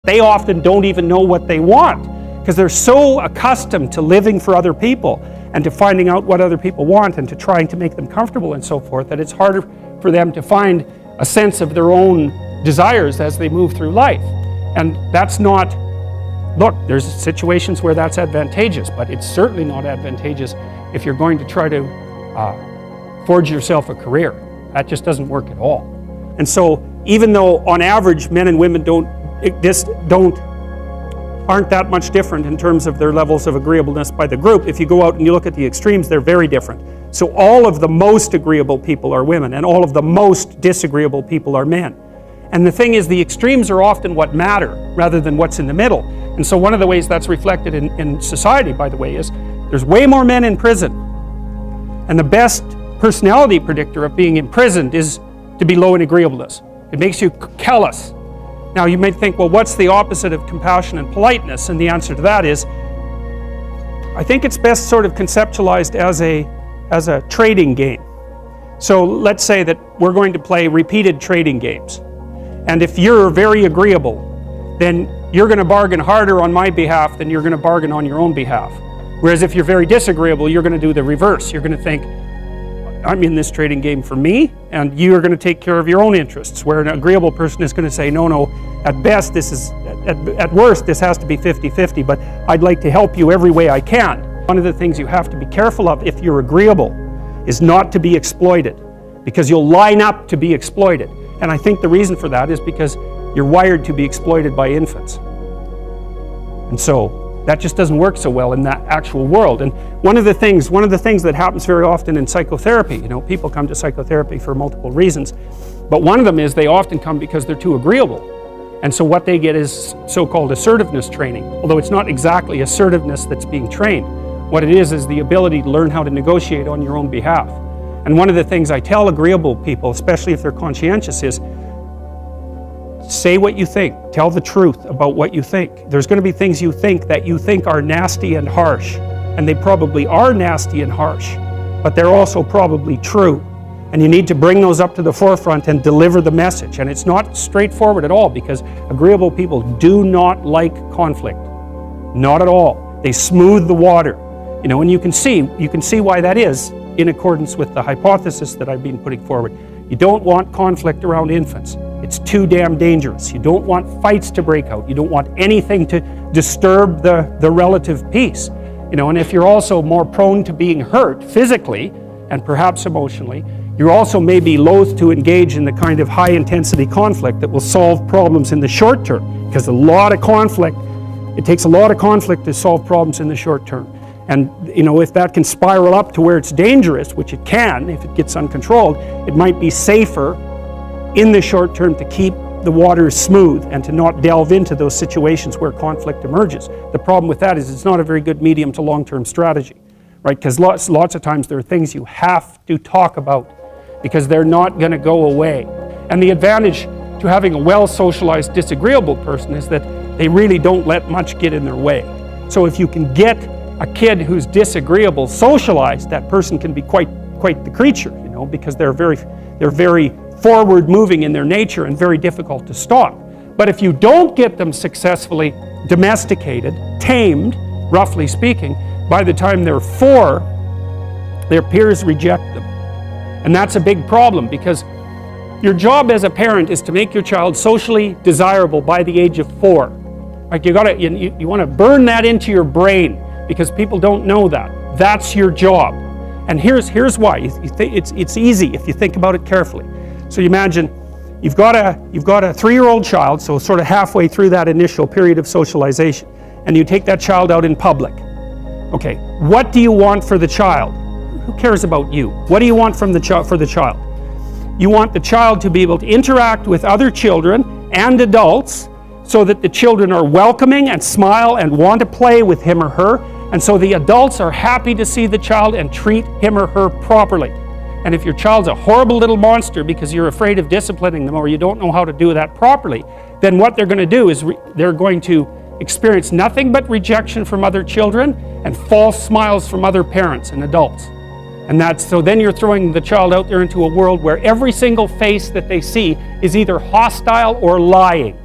They often don't even know what they want because they're so accustomed to living for other people and to finding out what other people want and to trying to make them comfortable and so forth, that it's harder for them to find a sense of their own desires as they move through life. And that's not, look, there's situations where that's advantageous, but it's certainly not advantageous if you're going to try to forge yourself a career. That just doesn't work at all. And so even though on average men and women aren't that much different in terms of their levels of agreeableness by the group, if you go out and you look at the extremes, they're very different. So all of the most agreeable people are women, and all of the most disagreeable people are men. And the thing is, the extremes are often what matter rather than what's in the middle. And so one of the ways that's reflected in society, by the way, is there's way more men in prison. And the best personality predictor of being imprisoned is to be low in agreeableness. It makes you callous. Now you might think, well, what's the opposite of compassion and politeness? And the answer to that is, I think it's best sort of conceptualized as a trading game. So let's say that we're going to play repeated trading games. And if you're very agreeable, then you're going to bargain harder on my behalf than you're going to bargain on your own behalf. Whereas if you're very disagreeable, you're going to do the reverse. You're going to think, I'm in this trading game for me, and you're going to take care of your own interests. Where an agreeable person is going to say, no, at best, at worst, this has to be 50-50, but I'd like to help you every way I can. One of the things you have to be careful of if you're agreeable is not to be exploited, because you'll line up to be exploited. And I think the reason for that is because you're wired to be exploited by infants. And so that just doesn't work so well in that actual world. And one of the things that happens very often in psychotherapy, people come to psychotherapy for multiple reasons, but one of them is they often come because they're too agreeable. And so what they get is so-called assertiveness training, although it's not exactly assertiveness that's being trained. What it is the ability to learn how to negotiate on your own behalf. And one of the things I tell agreeable people, especially if they're conscientious, is say what you think. Tell the truth about what you think. There's going to be things you think that you think are nasty and harsh, and they probably are nasty and harsh, but they're also probably true. And you need to bring those up to the forefront and deliver the message. And it's not straightforward at all, because agreeable people do not like conflict. Not at all. They smooth the water. And you can see why that is in accordance with the hypothesis that I've been putting forward. You don't want conflict around infants. It's too damn dangerous. You don't want fights to break out. You don't want anything to disturb the relative peace. And if you're also more prone to being hurt physically and perhaps emotionally, you're also maybe loath to engage in the kind of high-intensity conflict that will solve problems in the short term, because it takes a lot of conflict to solve problems in the short term. And if that can spiral up to where it's dangerous, which it can if it gets uncontrolled, it might be safer in the short term to keep the waters smooth and to not delve into those situations where conflict emerges. The problem with that is it's not a very good medium to long-term strategy, right? Because lots of times there are things you have to talk about because they're not going to go away. And the advantage to having a well-socialized disagreeable person is that they really don't let much get in their way. So if you can get a kid who's disagreeable socialized, that person can be quite the creature, because they're very forward-moving in their nature and very difficult to stop. But if you don't get them successfully domesticated, tamed, roughly speaking, by the time they're 4, their peers reject them. And that's a big problem, because your job as a parent is to make your child socially desirable by the age of 4. Like you want to burn that into your brain, because people don't know that. That's your job. And here's why. It's easy if you think about it carefully. So you imagine you've got a 3-year-old child, so sort of halfway through that initial period of socialization, and you take that child out in public. Okay, what do you want for the child? Who cares about you? What do you want for the child? You want the child to be able to interact with other children and adults so that the children are welcoming and smile and want to play with him or her, and so the adults are happy to see the child and treat him or her properly. And if your child's a horrible little monster because you're afraid of disciplining them or you don't know how to do that properly, then what they're going to do is they're going to experience nothing but rejection from other children and false smiles from other parents and adults. And so then you're throwing the child out there into a world where every single face that they see is either hostile or lying.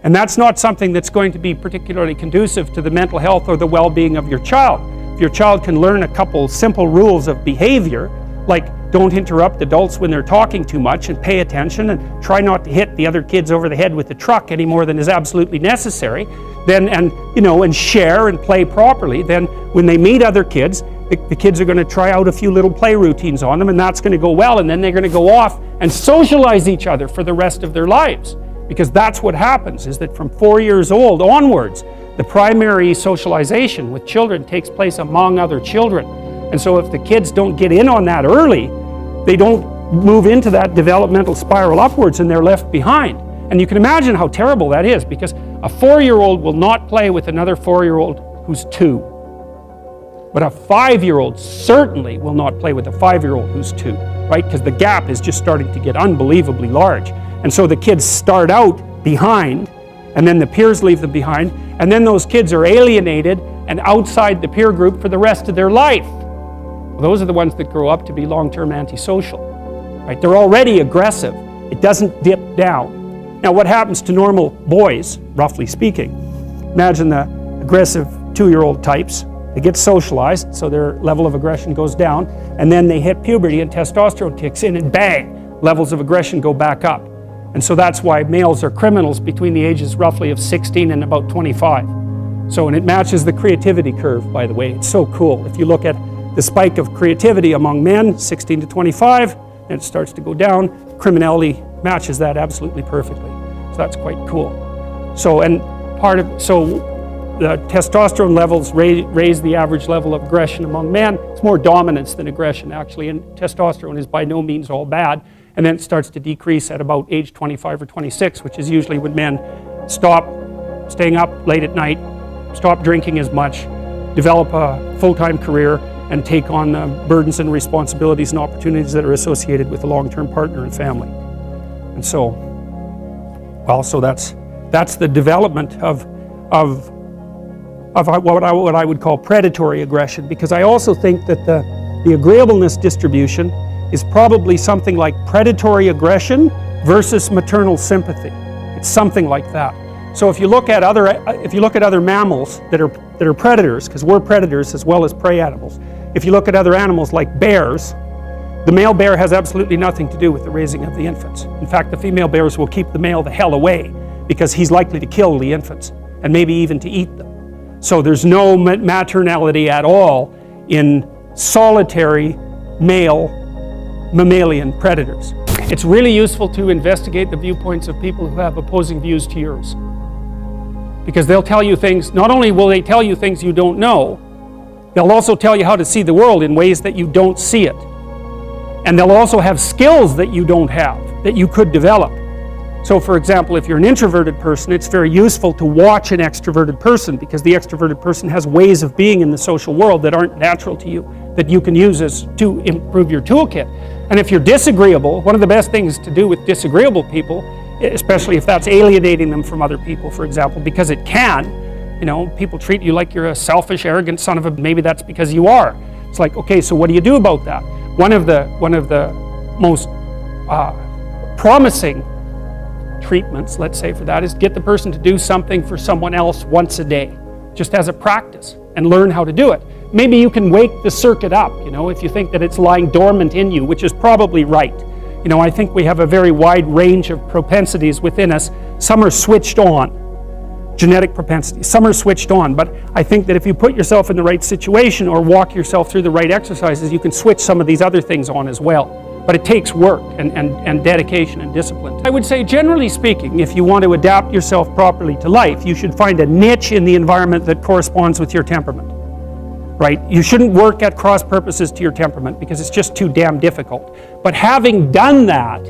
And that's not something that's going to be particularly conducive to the mental health or the well-being of your child. If your child can learn a couple simple rules of behavior, like don't interrupt adults when they're talking too much and pay attention and try not to hit the other kids over the head with the truck any more than is absolutely necessary, then, and share and play properly, then when they meet other kids, the kids are going to try out a few little play routines on them, and that's going to go well, and then they're going to go off and socialize each other for the rest of their lives. Because that's what happens, is that from 4 years old onwards, the primary socialization with children takes place among other children. And so if the kids don't get in on that early, they don't move into that developmental spiral upwards and they're left behind. And you can imagine how terrible that is, because a 4-year-old will not play with another 4-year-old who's 2. But a 5-year-old certainly will not play with a 5-year-old who's 2, right? Because the gap is just starting to get unbelievably large. And so the kids start out behind, and then the peers leave them behind, and then those kids are alienated and outside the peer group for the rest of their life. Well, those are the ones that grow up to be long-term antisocial, right? They're already aggressive. It doesn't dip down. Now, what happens to normal boys, roughly speaking? Imagine the aggressive 2-year-old types. They get socialized, so their level of aggression goes down, and then they hit puberty and testosterone kicks in, and bang, levels of aggression go back up. And so that's why males are criminals between the ages roughly of 16 and about 25. So, and it matches the creativity curve, by the way. It's so cool. If you look at the spike of creativity among men, 16 to 25, and it starts to go down, criminality matches that absolutely perfectly. So that's quite cool. So, and the testosterone levels raise the average level of aggression among men. It's more dominance than aggression, actually, and testosterone is by no means all bad. And then it starts to decrease at about age 25 or 26, which is usually when men stop staying up late at night, stop drinking as much, develop a full-time career, and take on the burdens and responsibilities and opportunities that are associated with a long-term partner and family. And so, well, so that's the development of what I would call predatory aggression, because I also think that the agreeableness distribution is probably something like predatory aggression versus maternal sympathy. It's something like that. So if you look at other mammals that are predators, because we're predators as well as prey animals, if you look at other animals like bears, the male bear has absolutely nothing to do with the raising of the infants. In fact, the female bears will keep the male the hell away, because he's likely to kill the infants and maybe even to eat them. So there's no maternality at all in solitary male mammalian predators. It's really useful to investigate the viewpoints of people who have opposing views to yours, because they'll tell you things. Not only will they tell you things you don't know, they'll also tell you how to see the world in ways that you don't see it. And they'll also have skills that you don't have, that you could develop. So for example, if you're an introverted person, it's very useful to watch an extroverted person, because the extroverted person has ways of being in the social world that aren't natural to you, that you can use to improve your toolkit. And if you're disagreeable, one of the best things to do with disagreeable people, especially if that's alienating them from other people, for example, because it can, people treat you like you're a selfish, arrogant son of a, maybe that's because you are. It's like, okay, so what do you do about that? One of the most promising treatments, let's say, for that is get the person to do something for someone else once a day, just as a practice, and learn how to do it. Maybe you can wake the circuit up, if you think that it's lying dormant in you, which is probably right. I think we have a very wide range of propensities within us. Some are switched on, genetic propensities. Some are switched on, but I think that if you put yourself in the right situation or walk yourself through the right exercises, you can switch some of these other things on as well. But it takes work and dedication and discipline. I would say, generally speaking, if you want to adapt yourself properly to life, you should find a niche in the environment that corresponds with your temperament, right? You shouldn't work at cross purposes to your temperament, because it's just too damn difficult. But having done that,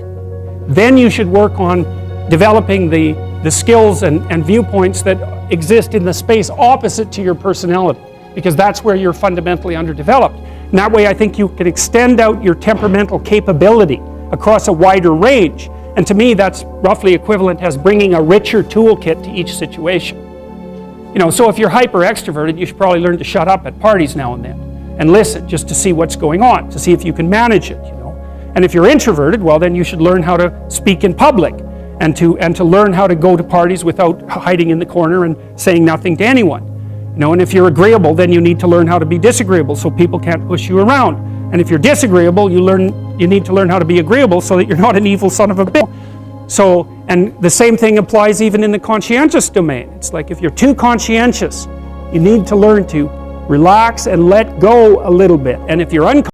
then you should work on developing the skills and viewpoints that exist in the space opposite to your personality, because that's where you're fundamentally underdeveloped. And that way I think you can extend out your temperamental capability across a wider range. And to me, that's roughly equivalent as bringing a richer toolkit to each situation. So if you're hyper extroverted, you should probably learn to shut up at parties now and then and listen, just to see what's going on, to see if you can manage it, And if you're introverted, well, then you should learn how to speak in public and to learn how to go to parties without hiding in the corner and saying nothing to anyone. You know, and if you're agreeable, then you need to learn how to be disagreeable so people can't push you around. And if you're disagreeable, you need to learn how to be agreeable so that you're not an evil son of a bitch. So, and the same thing applies even in the conscientious domain. It's like if you're too conscientious, you need to learn to relax and let go a little bit. And if you're unconscious,